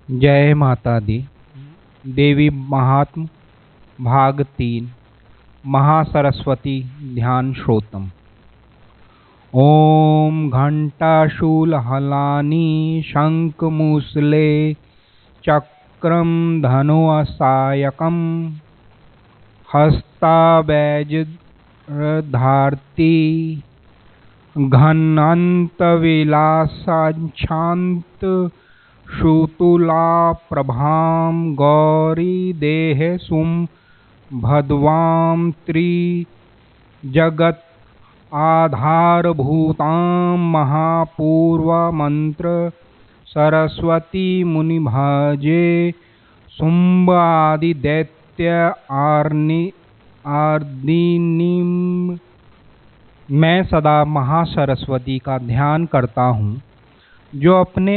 जय माता दी। देवी महात्म भाग 3 महासरस्वती ध्यान श्रोतम। ओम घंटाशूलहलानि शंखमूसले चक्रम धनुसायकम हस्तावैजधार्ती घनंतविलासाच्छांत श्रुतुला प्रभां गौरी देह सुम भद्वां त्रिजगत आधारभूतां महापूर्वमंत्र सरस्वती मुनिभजे शुंभ आदि दैत्य आर्दिनीम। मैं सदा महासरस्वती का ध्यान करता हूँ, जो अपने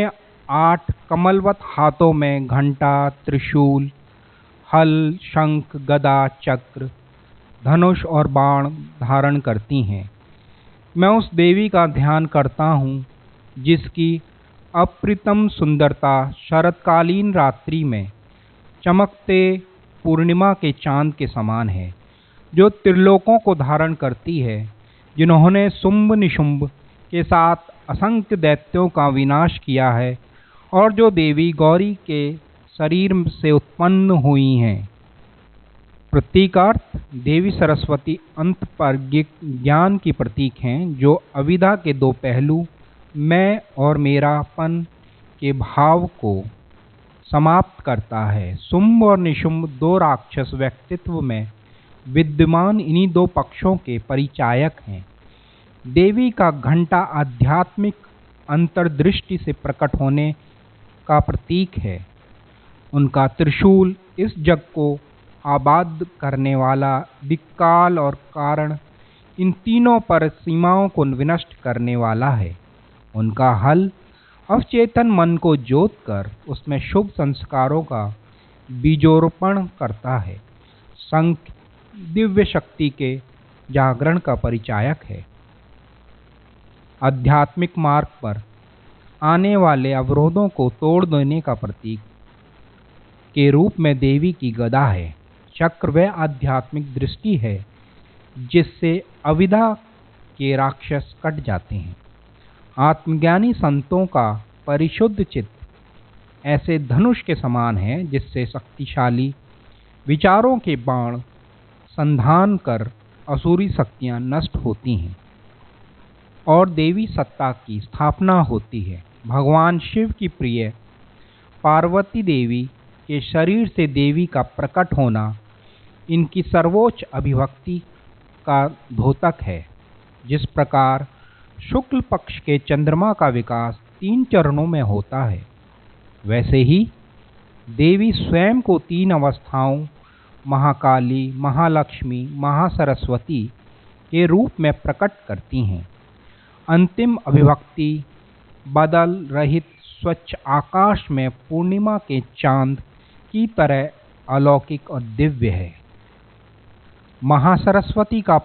8 कमलवत हाथों में घंटा, त्रिशूल, हल, शंख, गदा, चक्र, धनुष और बाण धारण करती हैं। मैं उस देवी का ध्यान करता हूँ जिसकी अप्रतिम सुंदरता शरतकालीन रात्रि में चमकते पूर्णिमा के चांद के समान है, जो त्रिलोकों को धारण करती है, जिन्होंने शुंभ निशुंभ के साथ असंख्य दैत्यों का विनाश किया है और जो देवी गौरी के शरीर से उत्पन्न हुई हैं। प्रतीकार्थ देवी सरस्वती अंतःप्रज्ञ ज्ञान की प्रतीक हैं, जो अविद्या के 2 पहलू मैं और मेरापन के भाव को समाप्त करता है। शुंभ और निशुंभ 2 राक्षस व्यक्तित्व में विद्यमान इन्हीं 2 पक्षों के परिचायक हैं। देवी का घंटा आध्यात्मिक अंतर्दृष्टि से प्रकट होने का प्रतीक है। उनका त्रिशूल इस जग को आबाद करने वाला दिक्काल और कारण, इन तीनों पर सीमाओं को विनष्ट करने वाला है। उनका हल अवचेतन मन को जोत कर उसमें शुभ संस्कारों का बीजोरोपण करता है। शंख दिव्य शक्ति के जागरण का परिचायक है। आध्यात्मिक मार्ग पर आने वाले अवरोधों को तोड़ देने का प्रतीक के रूप में देवी की गदा है। चक्र वह आध्यात्मिक दृष्टि है जिससे अविद्या के राक्षस कट जाते हैं। आत्मज्ञानी संतों का परिशुद्ध चित्त ऐसे धनुष के समान है, जिससे शक्तिशाली विचारों के बाण संधान कर असुरी शक्तियां नष्ट होती हैं और देवी सत्ता की स्थापना होती है। भगवान शिव की प्रिय पार्वती देवी के शरीर से देवी का प्रकट होना इनकी सर्वोच्च अभिव्यक्ति का द्योतक है। जिस प्रकार शुक्ल पक्ष के चंद्रमा का विकास 3 चरणों में होता है, वैसे ही देवी स्वयं को 3 अवस्थाओं महाकाली, महालक्ष्मी, महासरस्वती के रूप में प्रकट करती हैं। अंतिम अभिव्यक्ति बदल रहित स्वच्छ आकाश में पूर्णिमा के चांद की तरह अलौकिक और दिव्य है। महासरस्वती का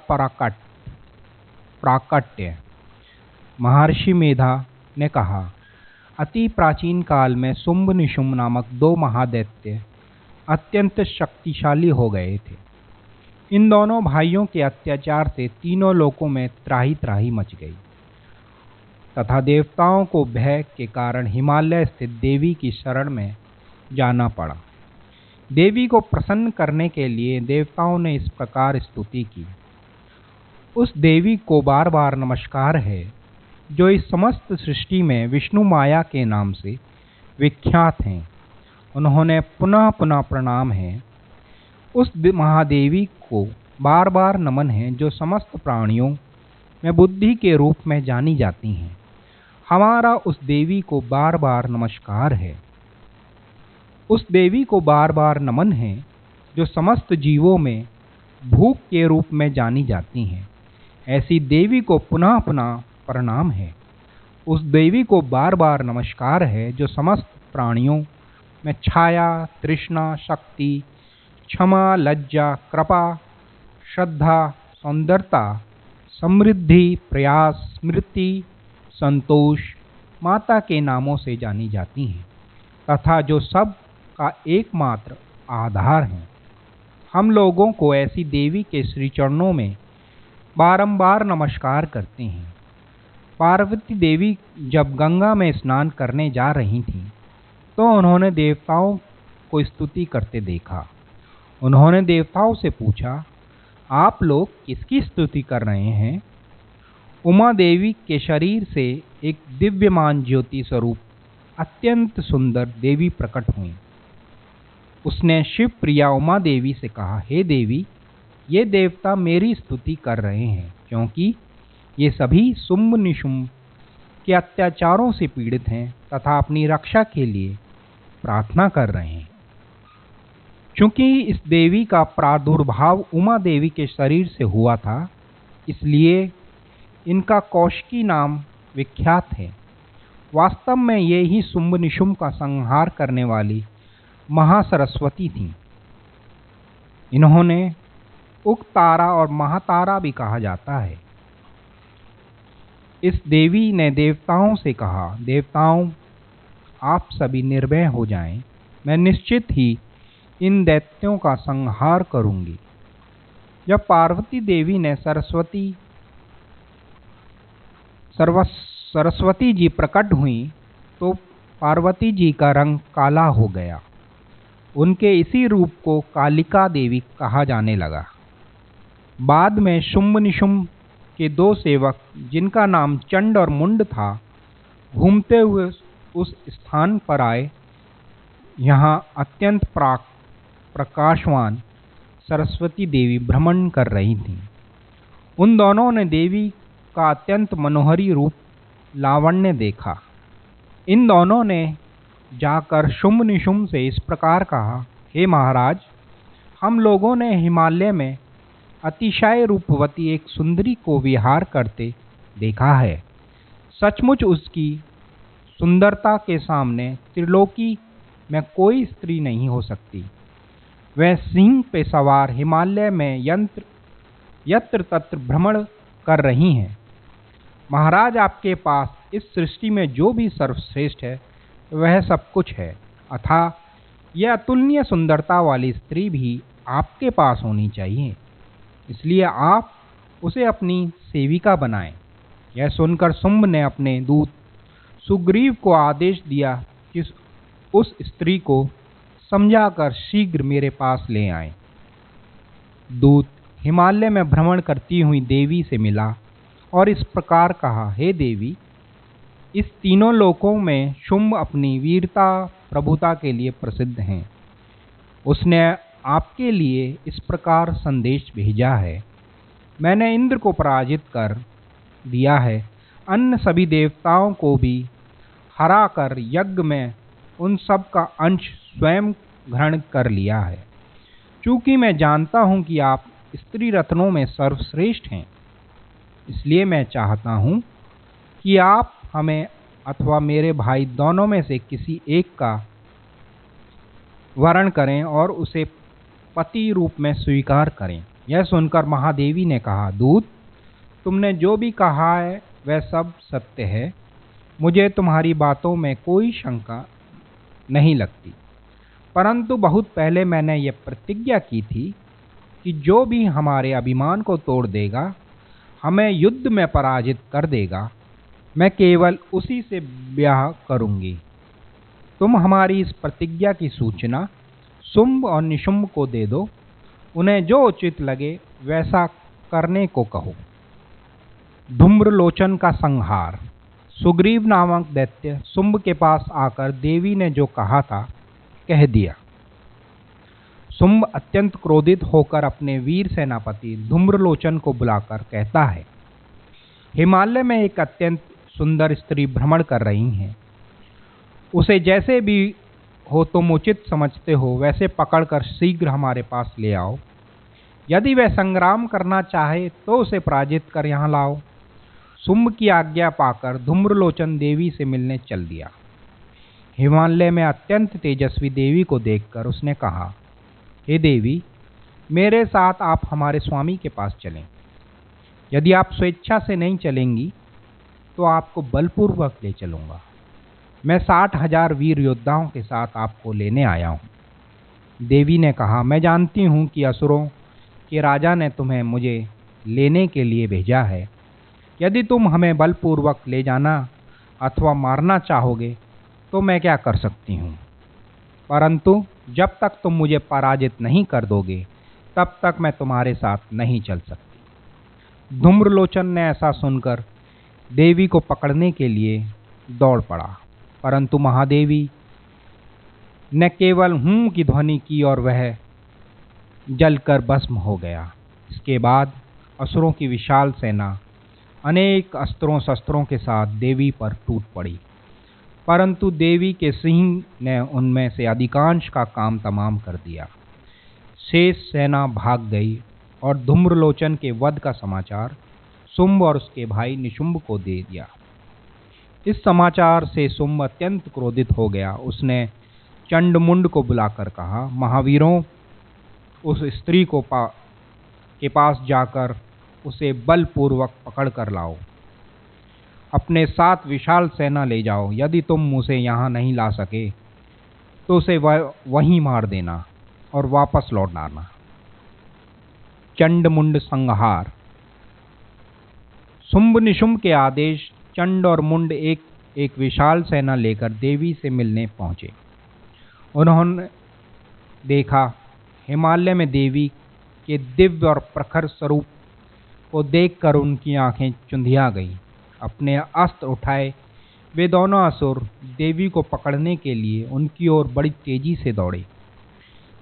प्राकट्य महर्षि मेधा ने कहा, अति प्राचीन काल में शुंभ निशुंभ नामक 2 महादैत्य अत्यंत शक्तिशाली हो गए थे। इन दोनों भाइयों के अत्याचार से तीनों लोकों में त्राही त्राही मच गई तथा देवताओं को भय के कारण हिमालय स्थित देवी की शरण में जाना पड़ा। देवी को प्रसन्न करने के लिए देवताओं ने इस प्रकार स्तुति की। उस देवी को बार बार नमस्कार है, जो इस समस्त सृष्टि में विष्णु माया के नाम से विख्यात हैं। उन्होंने पुनः पुनः प्रणाम है। उस महादेवी को बार बार नमन है, जो समस्त प्राणियों में बुद्धि के रूप में जानी जाती हैं। हमारा उस देवी को बार बार नमस्कार है। उस देवी को बार बार नमन है, जो समस्त जीवों में भूख के रूप में जानी जाती हैं। ऐसी देवी को पुनः पुनः प्रणाम है। उस देवी को बार बार नमस्कार है, जो समस्त प्राणियों में छाया, तृष्णा, शक्ति, क्षमा, लज्जा, कृपा, श्रद्धा, सौंदर्यता, समृद्धि, प्रयास, स्मृति, संतोष, माता के नामों से जानी जाती हैं। तथा जो सब का एकमात्र आधार हैं। हम लोगों को ऐसी देवी के श्री चरणों में बारंबार नमस्कार करते हैं। पार्वती देवी जब गंगा में स्नान करने जा रही थीं, तो उन्होंने देवताओं को स्तुति करते देखा। उन्होंने देवताओं से पूछा, आप लोग किसकी स्तुति कर रहे हैं? उमा देवी के शरीर से एक दिव्यमान ज्योति स्वरूप अत्यंत सुंदर देवी प्रकट हुई। उसने शिव प्रिया उमा देवी से कहा, हे देवी, ये देवता मेरी स्तुति कर रहे हैं क्योंकि ये सभी शुंभ निशुंभ के अत्याचारों से पीड़ित हैं तथा अपनी रक्षा के लिए प्रार्थना कर रहे हैं। चूंकि इस देवी का प्रादुर्भाव उमा देवी के शरीर से हुआ था, इसलिए इनका कौशिकी नाम विख्यात है। वास्तव में ये ही शुंभ निशुंभ का संहार करने वाली महासरस्वती थीं। इन्होंने उग्रतारा और महातारा भी कहा जाता है। इस देवी ने देवताओं से कहा, देवताओं, आप सभी निर्भय हो जाएं, मैं निश्चित ही इन दैत्यों का संहार करूंगी। जब पार्वती देवी ने सरस्वती जी प्रकट हुई तो पार्वती जी का रंग काला हो गया। उनके इसी रूप को कालिका देवी कहा जाने लगा। बाद में शुंभ निशुंभ के दो सेवक, जिनका नाम चंड और मुंड था, घूमते हुए उस स्थान पर आए। यहाँ अत्यंत प्रकाशवान सरस्वती देवी भ्रमण कर रही थीं। उन दोनों ने देवी का अत्यंत मनोहरी रूप लावण्य देखा। इन दोनों ने जाकर शुंभ निशुंभ से इस प्रकार कहा, हे महाराज, हम लोगों ने हिमालय में अतिशय रूपवती एक सुंदरी को विहार करते देखा है। सचमुच उसकी सुंदरता के सामने त्रिलोकी में कोई स्त्री नहीं हो सकती। वह सिंह पे सवार हिमालय में यत्र तत्र भ्रमण कर रही हैं। महाराज, आपके पास इस सृष्टि में जो भी सर्वश्रेष्ठ है वह सब कुछ है, अतः यह अतुलनीय सुंदरता वाली स्त्री भी आपके पास होनी चाहिए। इसलिए आप उसे अपनी सेविका बनाएं। यह सुनकर शुंभ ने अपने दूत सुग्रीव को आदेश दिया कि उस स्त्री को समझाकर शीघ्र मेरे पास ले आएं। दूत हिमालय में भ्रमण करती हुई देवी से मिला और इस प्रकार कहा, हे देवी, इस तीनों लोकों में शुंभ अपनी वीरता प्रभुता के लिए प्रसिद्ध हैं। उसने आपके लिए इस प्रकार संदेश भेजा है, मैंने इंद्र को पराजित कर दिया है, अन्य सभी देवताओं को भी हरा कर यज्ञ में उन सब का अंश स्वयं ग्रहण कर लिया है। चूंकि मैं जानता हूं कि आप स्त्री रत्नों में सर्वश्रेष्ठ हैं, इसलिए मैं चाहता हूं कि आप हमें अथवा मेरे भाई दोनों में से किसी एक का वरण करें और उसे पति रूप में स्वीकार करें। यह सुनकर महादेवी ने कहा, दूत, तुमने जो भी कहा है वह सब सत्य है। मुझे तुम्हारी बातों में कोई शंका नहीं लगती, परंतु बहुत पहले मैंने यह प्रतिज्ञा की थी कि जो भी हमारे अभिमान को तोड़ देगा, हमें युद्ध में पराजित कर देगा, मैं केवल उसी से ब्याह करूंगी। तुम हमारी इस प्रतिज्ञा की सूचना शुंभ और निशुंभ को दे दो। उन्हें जो उचित लगे वैसा करने को कहो। धूम्रलोचन का संहार। सुग्रीव नामक दैत्य शुंभ के पास आकर देवी ने जो कहा था कह दिया। शुंभ अत्यंत क्रोधित होकर अपने वीर सेनापति धूम्रलोचन को बुलाकर कहता है, हिमालय में एक अत्यंत सुंदर स्त्री भ्रमण कर रही हैं। उसे जैसे भी हो तुम उचित समझते हो वैसे पकड़कर शीघ्र हमारे पास ले आओ। यदि वह संग्राम करना चाहे तो उसे पराजित कर यहाँ लाओ। शुंभ की आज्ञा पाकर धूम्रलोचन देवी से मिलने चल दिया। हिमालय में अत्यंत तेजस्वी देवी को देखकर उसने कहा, हे देवी, मेरे साथ आप हमारे स्वामी के पास चलें। यदि आप स्वेच्छा से नहीं चलेंगी तो आपको बलपूर्वक ले चलूंगा। मैं 60,000 वीर योद्धाओं के साथ आपको लेने आया हूँ। देवी ने कहा, मैं जानती हूँ कि असुरों के राजा ने तुम्हें मुझे लेने के लिए भेजा है। यदि तुम हमें बलपूर्वक ले जाना अथवा मारना चाहोगे तो मैं क्या कर सकती हूँ, परंतु जब तक तुम मुझे पराजित नहीं कर दोगे तब तक मैं तुम्हारे साथ नहीं चल सकती। धूम्रलोचन ने ऐसा सुनकर देवी को पकड़ने के लिए दौड़ पड़ा, परंतु महादेवी ने केवल हूं की ध्वनि की और वह जलकर भस्म हो गया। इसके बाद असुरों की विशाल सेना अनेक अस्त्रों शस्त्रों के साथ देवी पर टूट पड़ी, परंतु देवी के सिंह ने उनमें से अधिकांश का काम तमाम कर दिया। शेष सेना भाग गई और धूम्रलोचन के वध का समाचार शुंभ और उसके भाई निशुंभ को दे दिया। इस समाचार से शुंभ अत्यंत क्रोधित हो गया। उसने चंडमुंड को बुलाकर कहा, महावीरों, उस स्त्री के पास जाकर उसे बलपूर्वक पकड़ कर लाओ। अपने साथ विशाल सेना ले जाओ। यदि तुम उसे यहाँ नहीं ला सके तो उसे वहीं मार देना और वापस लौट आना। चंडमुंड संहार। शुंभ निशुंभ के आदेश चंड और मुंड एक विशाल सेना लेकर देवी से मिलने पहुंचे। उन्होंने देखा, हिमालय में देवी के दिव्य और प्रखर स्वरूप को देखकर उनकी आंखें चुंधिया गईं। अपने अस्त्र उठाए वे दोनों असुर देवी को पकड़ने के लिए उनकी ओर बड़ी तेजी से दौड़े।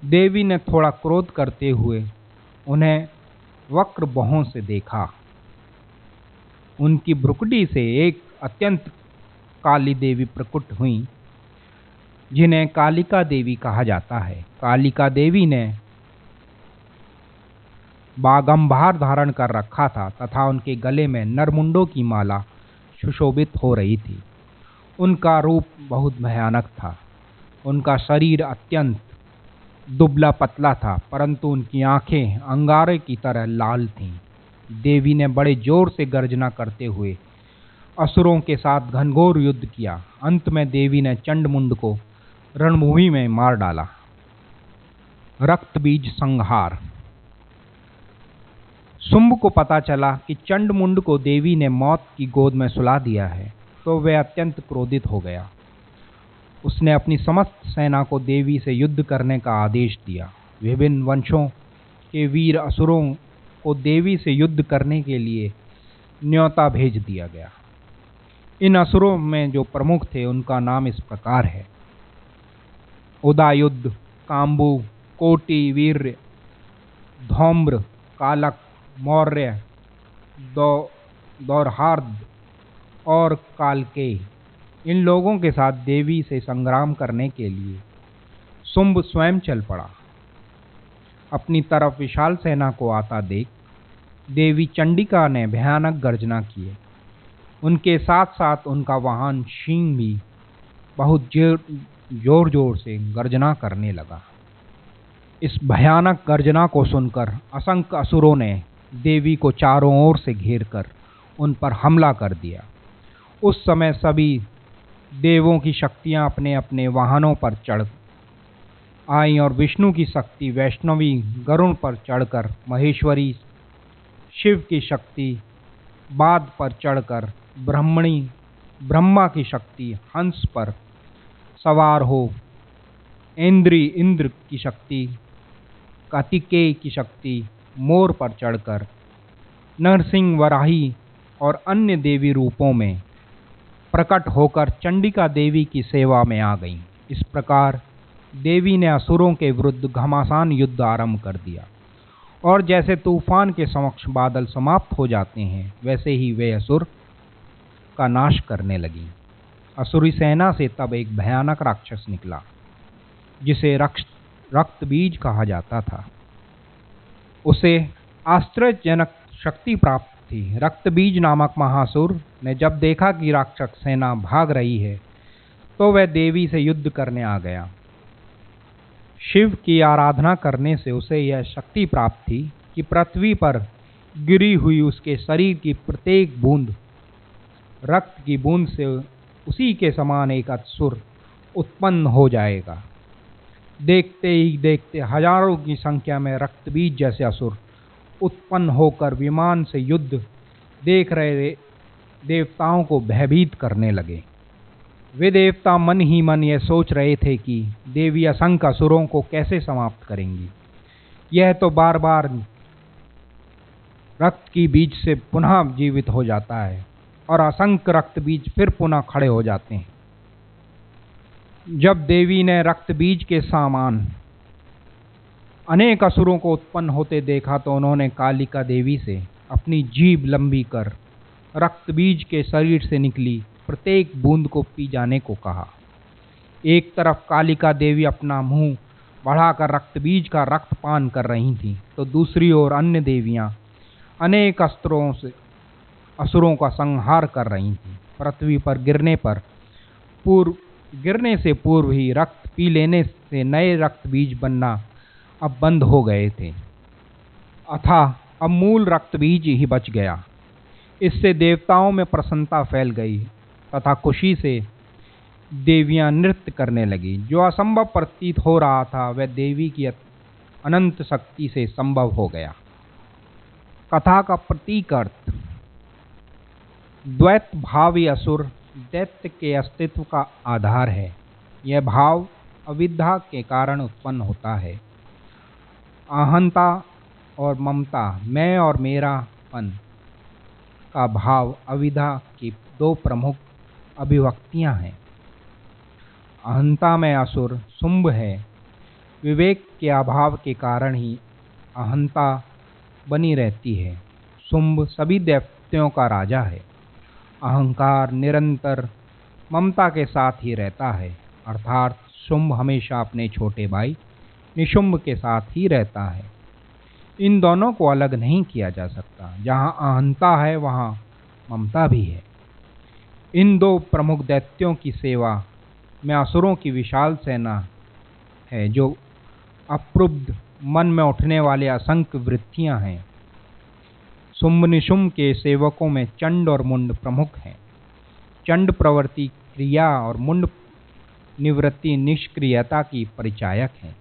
देवी ने थोड़ा क्रोध करते हुए उन्हें वक्र भौहों से देखा। उनकी भ्रुकुटी से एक अत्यंत काली देवी प्रकट हुई, जिन्हें कालिका देवी कहा जाता है। कालिका देवी ने बागंभार धारण कर रखा था तथा उनके गले में नरमुंडों की माला सुशोभित हो रही थी। उनका रूप बहुत भयानक था। उनका शरीर अत्यंत दुबला पतला था, परंतु उनकी आंखें अंगारे की तरह लाल थीं। देवी ने बड़े जोर से गर्जना करते हुए असुरों के साथ घनघोर युद्ध किया। अंत में देवी ने चंडमुंड को रणभूमि में मार डाला। रक्तबीज संहार। शुंभ को पता चला कि चंडमुंड को देवी ने मौत की गोद में सुला दिया है, तो वह अत्यंत क्रोधित हो गया। उसने अपनी समस्त सेना को देवी से युद्ध करने का आदेश दिया। विभिन्न वंशों के वीर असुरों को देवी से युद्ध करने के लिए न्योता भेज दिया गया। इन असुरों में जो प्रमुख थे उनका नाम इस प्रकार है: उदायुध, काम्बु, कोटि, वीर्य, धौम्र, कालक, मौर्य, दौर्हार्द और कालकेय। इन लोगों के साथ देवी से संग्राम करने के लिए शुंभ स्वयं चल पड़ा। अपनी तरफ विशाल सेना को आता देख देवी चंडिका ने भयानक गर्जना किए। उनके साथ साथ उनका वाहन सिंह भी बहुत जोर जोर से गर्जना करने लगा। इस भयानक गर्जना को सुनकर असंख्य असुरों ने देवी को चारों ओर से घेरकर उन पर हमला कर दिया। उस समय सभी देवों की शक्तियां अपने अपने वाहनों पर चढ़ आई और विष्णु की शक्ति वैष्णवी गरुड़ पर चढ़कर, महेश्वरी शिव की शक्ति बाध पर चढ़कर, ब्रह्मा की शक्ति हंस पर सवार हो, इंद्र की शक्ति कार्तिकेय की शक्ति मोर पर चढ़कर, नरसिंह, वराही और अन्य देवी रूपों में प्रकट होकर चंडिका देवी की सेवा में आ गईं। इस प्रकार देवी ने असुरों के विरुद्ध घमासान युद्ध आरंभ कर दिया और जैसे तूफान के समक्ष बादल समाप्त हो जाते हैं, वैसे ही वे असुर का नाश करने लगी। असुरी सेना से तब एक भयानक राक्षस निकला, जिसे रक्तबीज कहा जाता था। उसे आश्चर्यजनक शक्ति प्राप्त थी। रक्तबीज नामक महासुर ने जब देखा कि राक्षस सेना भाग रही है, तो वह देवी से युद्ध करने आ गया। शिव की आराधना करने से उसे यह शक्ति प्राप्त थी कि पृथ्वी पर गिरी हुई उसके शरीर की प्रत्येक बूंद रक्त की बूंद से उसी के समान एक असुर उत्पन्न हो जाएगा। देखते ही देखते हजारों की संख्या में रक्तबीज जैसे असुर उत्पन्न होकर विमान से युद्ध देख रहे देवताओं को भयभीत करने लगे। वे देवता मन ही मन यह सोच रहे थे कि देवी असंख्य असुरों को कैसे समाप्त करेंगी। यह तो बार बार रक्त की बीज से पुनः जीवित हो जाता है और असंख्य रक्त बीज फिर पुनः खड़े हो जाते हैं। जब देवी ने रक्त बीज के समान अनेक असुरों को उत्पन्न होते देखा तो उन्होंने कालिका देवी से अपनी जीभ लंबी कर रक्त बीज के शरीर से निकली प्रत्येक बूंद को पी जाने को कहा। एक तरफ कालिका देवी अपना मुंह बढ़ाकर रक्त बीज का रक्तपान कर रही थी तो दूसरी ओर अन्य देवियां अनेक अस्त्रों से असुरों का संहार कर रही थीं। पृथ्वी पर गिरने से पूर्व ही रक्त पी लेने से नए रक्त बीज बनना अब बंद हो गए थे, अतः अब मूल रक्त बीज ही बच गया। इससे देवताओं में प्रसन्नता फैल गई तथा खुशी से देवियां नृत्य करने लगी। जो असंभव प्रतीत हो रहा था वह देवी की अनंत शक्ति से संभव हो गया। कथा का प्रतीक अर्थ। द्वैत भाव ही असुर दैत्य के अस्तित्व का आधार है। यह भाव अविद्या के कारण उत्पन्न होता है। अहंता और ममता, मैं और मेरापन का भाव अविद्या की दो प्रमुख अभिव्यक्तियां हैं। अहंता में असुर शुंभ है। विवेक के अभाव के कारण ही अहंता बनी रहती है। शुंभ सभी दैत्यों का राजा है। अहंकार निरंतर ममता के साथ ही रहता है, अर्थात शुंभ हमेशा अपने छोटे भाई निशुंभ के साथ ही रहता है। इन दोनों को अलग नहीं किया जा सकता। जहाँ अहंता है वहाँ ममता भी है। इन दो प्रमुख दैत्यों की सेवा में असुरों की विशाल सेना है, जो अप्रबुद्ध मन में उठने वाले असंख्य वृत्तियां हैं। शुंभ निशुंभ के सेवकों में चंड और मुंड प्रमुख हैं। चंड प्रवृत्ति क्रिया और मुंड निवृत्ति निष्क्रियता की परिचायक हैं।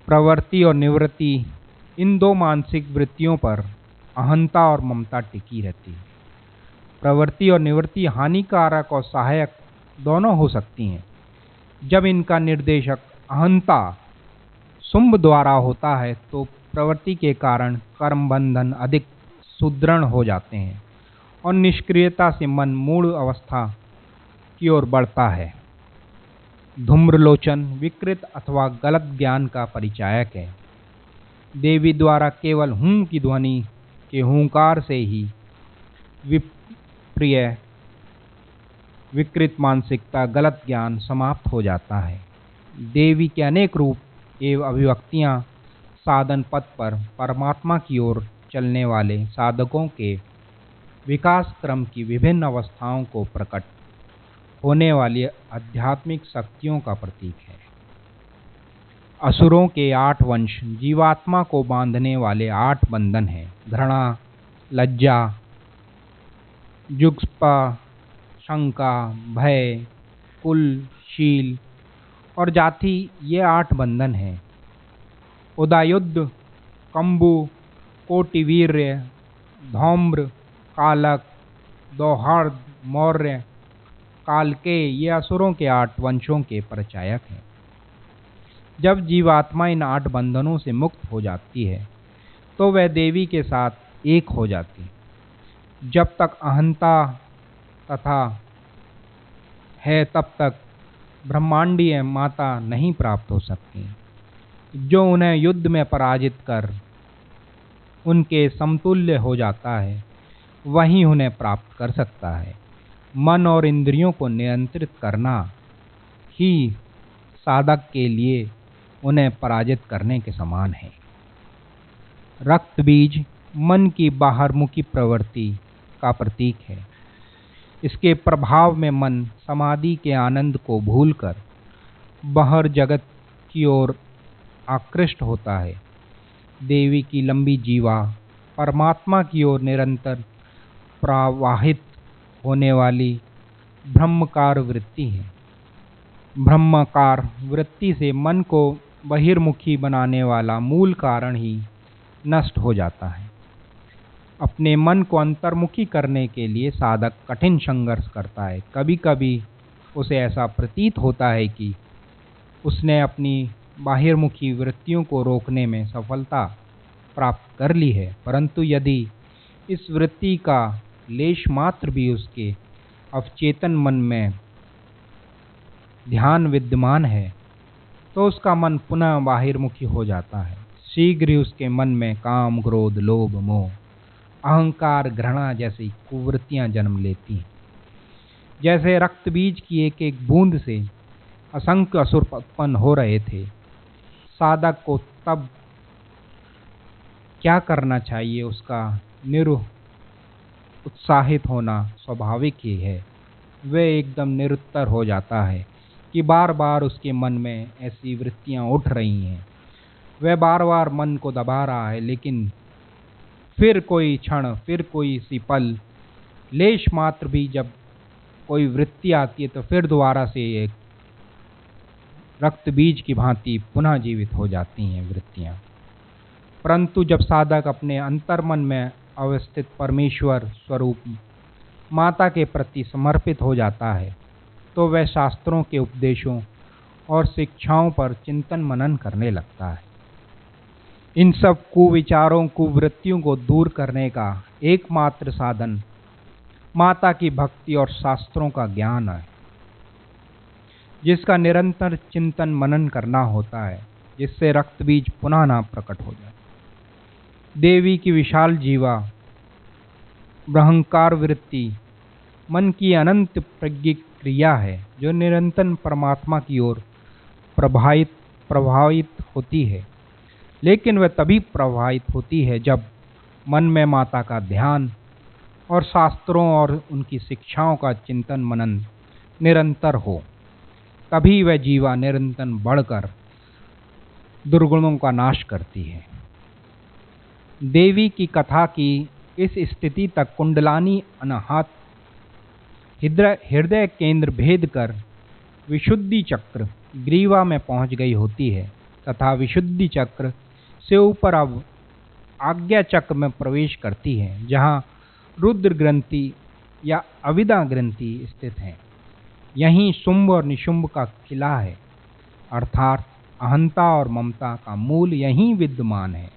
प्रवृत्ति और निवृत्ति, इन दो मानसिक वृत्तियों पर अहंता और ममता टिकी रहती है। प्रवृत्ति और निवृत्ति हानिकारक और सहायक दोनों हो सकती हैं। जब इनका निर्देशक अहंता शुंभ द्वारा होता है तो प्रवृत्ति के कारण कर्म बंधन अधिक सुदृढ़ हो जाते हैं और निष्क्रियता से मन मूढ़ अवस्था की ओर बढ़ता है। धूम्रलोचन विकृत अथवा गलत ज्ञान का परिचायक है। देवी द्वारा केवल हूं की ध्वनि के हूंकार से ही विप्रिय विकृत मानसिकता गलत ज्ञान समाप्त हो जाता है। देवी के अनेक रूप एवं अभिव्यक्तियां साधन पथ पर परमात्मा की ओर चलने वाले साधकों के विकास क्रम की विभिन्न अवस्थाओं को प्रकट होने वाली आध्यात्मिक शक्तियों का प्रतीक है। असुरों के 8 वंश जीवात्मा को बांधने वाले 8 बंधन हैं। घृणा, लज्जा, जुगस्पा, शंका, भय, कुल, शील और जाति, ये 8 बंधन हैं। उदायुद्ध, कंबु, कोटिवीर्य, धौम्र, कालक, दौहार्द, मौर्य, कालके, ये असुरों के 8 वंशों के परिचायक हैं। जब जीवात्मा इन 8 बंधनों से मुक्त हो जाती है तो वह देवी के साथ एक हो जाती। जब तक अहंता तथा है तब तक ब्रह्मांडीय माता नहीं प्राप्त हो सकती। जो उन्हें युद्ध में पराजित कर उनके समतुल्य हो जाता है वही उन्हें प्राप्त कर सकता है। मन और इंद्रियों को नियंत्रित करना ही साधक के लिए उन्हें पराजित करने के समान है। रक्त बीज मन की बाहरमुखी प्रवृत्ति का प्रतीक है। इसके प्रभाव में मन समाधि के आनंद को भूलकर बाहर जगत की ओर आकृष्ट होता है। देवी की लंबी जीवा परमात्मा की ओर निरंतर प्रवाहित होने वाली ब्रह्मकार वृत्ति है। ब्रह्मकार वृत्ति से मन को बहिर्मुखी बनाने वाला मूल कारण ही नष्ट हो जाता है। अपने मन को अंतर्मुखी करने के लिए साधक कठिन संघर्ष करता है। कभी कभी उसे ऐसा प्रतीत होता है कि उसने अपनी बाहिर्मुखी वृत्तियों को रोकने में सफलता प्राप्त कर ली है, परंतु यदि इस वृत्ति का लेश मात्र भी उसके अवचेतन मन में ध्यान विद्यमान है तो उसका मन पुनः बाहिर्मुखी हो जाता है। शीघ्र ही उसके मन में काम, क्रोध, लोभ, मोह, अहंकार, घृणा जैसी कुवृत्तियां जन्म लेती हैं। जैसे रक्त बीज की एक एक बूंद से असंख्य असुर उत्पन्न हो रहे थे। साधक को तब क्या करना चाहिए? उसका उत्साहित होना स्वाभाविक ही है। वह एकदम निरुत्तर हो जाता है कि बार बार उसके मन में ऐसी वृत्तियां उठ रही हैं। वह बार बार मन को दबा रहा है, लेकिन फिर कोई क्षण, फिर कोई सी पल, लेश मात्र भी जब कोई वृत्ति आती है तो फिर दोबारा से एक रक्त बीज की भांति पुनः जीवित हो जाती हैं वृत्तियां। परंतु जब साधक अपने अंतर्मन में अवस्थित परमेश्वर स्वरूप माता के प्रति समर्पित हो जाता है तो वह शास्त्रों के उपदेशों और शिक्षाओं पर चिंतन मनन करने लगता है। इन सब कुविचारों, कुवृत्तियों को दूर करने का एकमात्र साधन माता की भक्ति और शास्त्रों का ज्ञान है, जिसका निरंतर चिंतन मनन करना होता है, जिससे रक्त बीज पुनः ना प्रकट हो जाए। देवी की विशाल जीवा, ब्रह्मकार वृत्ति मन की अनंत प्रज्ञा है जो निरंतर परमात्मा की ओर प्रभावित होती है। लेकिन वह तभी प्रभावित होती है जब मन में माता का ध्यान और शास्त्रों और उनकी शिक्षाओं का चिंतन मनन निरंतर हो। तभी वह जीवा निरंतर बढ़कर दुर्गुणों का नाश करती है। देवी की कथा की इस स्थिति तक कुंडलानी अनाहत हृदय केंद्र भेद कर विशुद्धि चक्र ग्रीवा में पहुंच गई होती है तथा विशुद्धि चक्र से ऊपर अब आज्ञा चक्र में प्रवेश करती है, जहां रुद्र ग्रंथि या अविदा ग्रंथि स्थित है। यहीं शुंभ और निशुंभ का किला है, अर्थात अहंता और ममता का मूल यहीं विद्यमान है।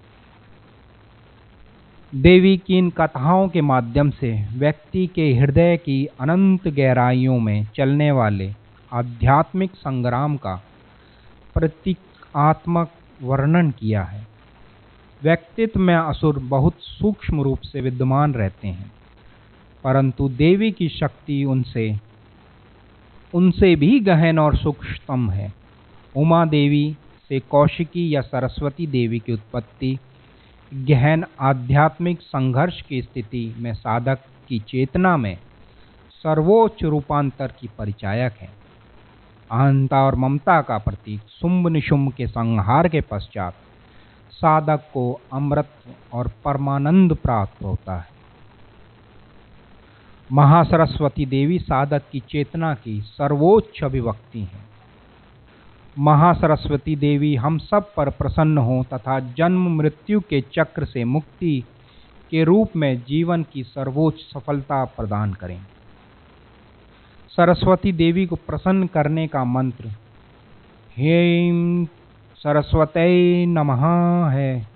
देवी की इन कथाओं के माध्यम से व्यक्ति के हृदय की अनंत गहराइयों में चलने वाले आध्यात्मिक संग्राम का प्रतीकात्मक वर्णन किया है। व्यक्तित्व में असुर बहुत सूक्ष्म रूप से विद्यमान रहते हैं, परंतु देवी की शक्ति उनसे भी गहन और सूक्ष्मतम है। उमा देवी से कौशिकी या सरस्वती देवी की उत्पत्ति गहन आध्यात्मिक संघर्ष की स्थिति में साधक की चेतना में सर्वोच्च रूपांतर की परिचायक है। अहंता और ममता का प्रतीक शुंभ निशुंभ के संहार के पश्चात साधक को अमृत और परमानंद प्राप्त होता है। महासरस्वती देवी साधक की चेतना की सर्वोच्च अभिव्यक्ति है। महासरस्वती देवी हम सब पर प्रसन्न हो तथा जन्म मृत्यु के चक्र से मुक्ति के रूप में जीवन की सर्वोच्च सफलता प्रदान करें। सरस्वती देवी को प्रसन्न करने का मंत्र ह्रीं सरस्वत्यै नमः है।